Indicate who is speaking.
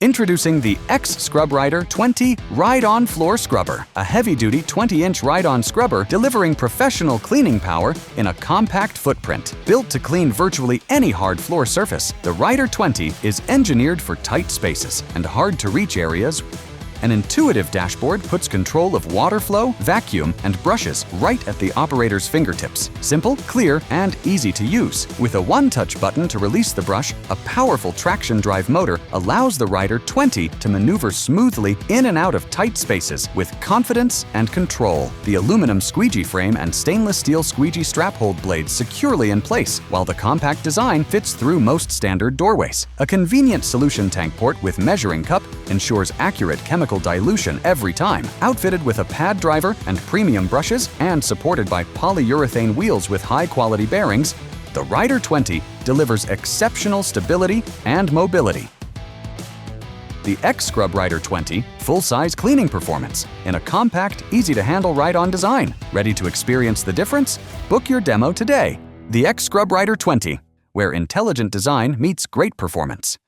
Speaker 1: Introducing the X Scrub Rider 20 Ride-On Floor Scrubber, a heavy-duty 20-inch ride-on scrubber delivering professional cleaning power in a compact footprint. Built to clean virtually any hard floor surface, the Rider 20 is engineered for tight spaces and hard-to-reach areas. An intuitive dashboard puts control of water flow, vacuum, and brushes right at the operator's fingertips. Simple, clear, and easy to use. With a one-touch button to release the brush, a powerful traction drive motor allows the Rider 20 to maneuver smoothly in and out of tight spaces with confidence and control. The aluminum squeegee frame and stainless steel squeegee strap hold blades securely in place, while the compact design fits through most standard doorways. A convenient solution tank port with measuring cup ensures accurate chemical dilution every time. Outfitted with a pad driver and premium brushes and supported by polyurethane wheels with high-quality bearings, the Rider 20 delivers exceptional stability and mobility. The X Scrub Rider 20 full-size cleaning performance in a compact, easy-to-handle ride-on design. Ready to experience the difference? Book your demo today. The X Scrub Rider 20, where intelligent design meets great performance.